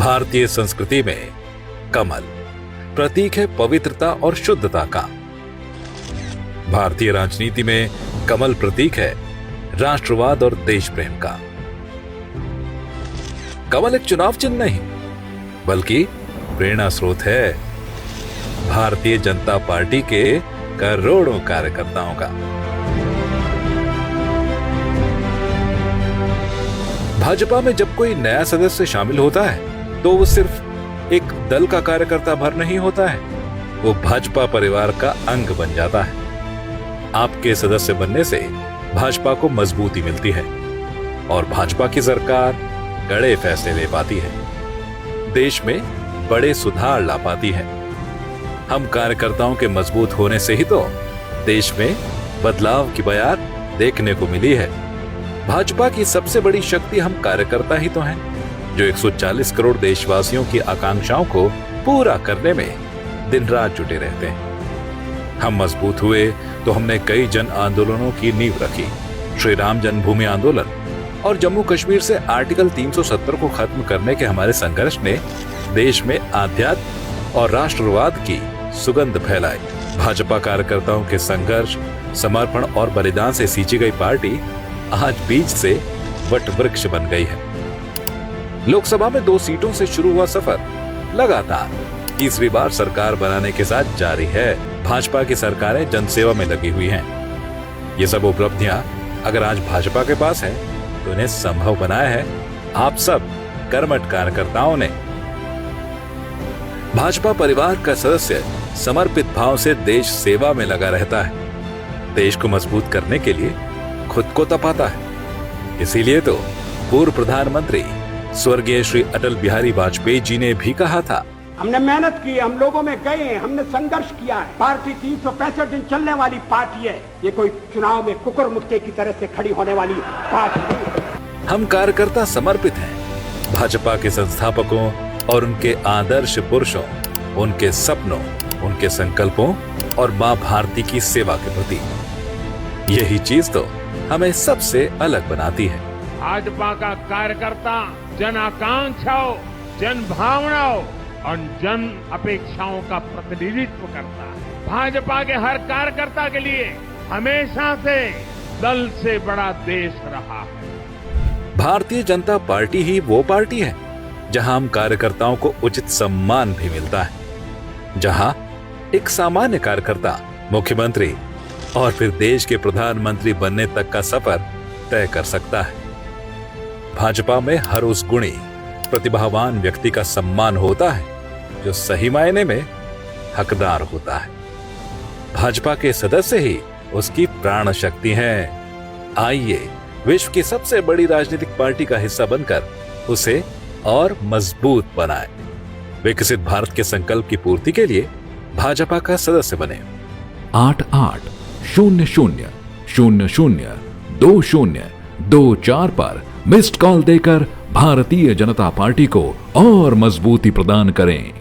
भारतीय संस्कृति में कमल प्रतीक है पवित्रता और शुद्धता का। भारतीय राजनीति में कमल प्रतीक है राष्ट्रवाद और देश प्रेम का। कमल एक चुनाव चिन्ह नहीं बल्कि प्रेरणा स्रोत है भारतीय जनता पार्टी के करोड़ों कार्यकर्ताओं का। भाजपा में जब कोई नया सदस्य शामिल होता है तो वो सिर्फ एक दल का कार्यकर्ता भर नहीं होता है, वो भाजपा परिवार का अंग बन जाता है। आपके सदस्य बनने से भाजपा को मजबूती मिलती है और भाजपा की सरकार कड़े फैसले ले पाती है, देश में बड़े सुधार ला पाती है। हम कार्यकर्ताओं के मजबूत होने से ही तो देश में बदलाव की बयार देखने को मिली है। भाजपा की सबसे बड़ी शक्ति हम कार्यकर्ता ही तो हैं, जो 140 करोड़ देशवासियों की आकांक्षाओं को पूरा करने में दिन रात जुटे रहते हैं। हम मजबूत हुए तो हमने कई जन आंदोलनों की नींव रखी। श्री राम जन्मभूमि आंदोलन और जम्मू कश्मीर से आर्टिकल 370 को खत्म करने के हमारे संघर्ष ने देश में आध्यात्म और राष्ट्रवाद की सुगंध फैलाई। भाजपा कार्यकर्ताओं के संघर्ष, समर्पण और बलिदान से सींची गई पार्टी आज बीज से वट वृक्ष बन गई है। लोकसभा में 2 सीटों से शुरू हुआ सफर लगातार तीसरी बार सरकार बनाने के साथ जारी है। भाजपा की सरकारें जनसेवा में लगी हुई हैं। ये सब उपलब्धियां अगर आज भाजपा के पास है तो इन्हें संभव बनाया है आप सब कर्मठ कार्यकर्ताओं ने। भाजपा परिवार का सदस्य समर्पित भाव से देश सेवा में लगा रहता है, देश को मजबूत करने के लिए खुद को तपाता है। इसीलिए तो पूर्व प्रधानमंत्री स्वर्गीय श्री अटल बिहारी वाजपेयी जी ने भी कहा था, हमने मेहनत की, हम लोगों में गए, हमने संघर्ष किया है। पार्टी 365 दिन चलने वाली पार्टी है, ये कोई चुनाव में कुकुर मुक्के की तरह से खड़ी होने वाली पार्टी नहीं। हम कार्यकर्ता समर्पित हैं भाजपा के संस्थापकों और उनके आदर्श पुरुषों, उनके सपनों, उनके संकल्पों और मां भारती की सेवा के प्रति। यही चीज तो हमें सबसे अलग बनाती है। भाजपा का कार्यकर्ता जन आकांक्षाओं, जन भावनाओं और जन अपेक्षाओं का प्रतिनिधित्व करता है। भाजपा के हर कार्यकर्ता के लिए हमेशा से दल से बड़ा देश रहा है। भारतीय जनता पार्टी ही वो पार्टी है जहां हम कार्यकर्ताओं को उचित सम्मान भी मिलता है, जहां एक सामान्य कार्यकर्ता मुख्यमंत्री और फिर देश के प्रधानमंत्री बनने तक का सफर तय कर सकता है। भाजपा में हर उस गुणी प्रतिभावान व्यक्ति का सम्मान होता है जो सही मायने में हकदार होता है। भाजपा के सदस्य ही उसकी प्राण शक्ति हैं। आइए विश्व की सबसे बड़ी राजनीतिक पार्टी का हिस्सा बनकर उसे और मजबूत बनाए। विकसित भारत के संकल्प की पूर्ति के लिए भाजपा का सदस्य बने। 8800002024 पर मिस्ड कॉल देकर भारतीय जनता पार्टी को और मजबूती प्रदान करें।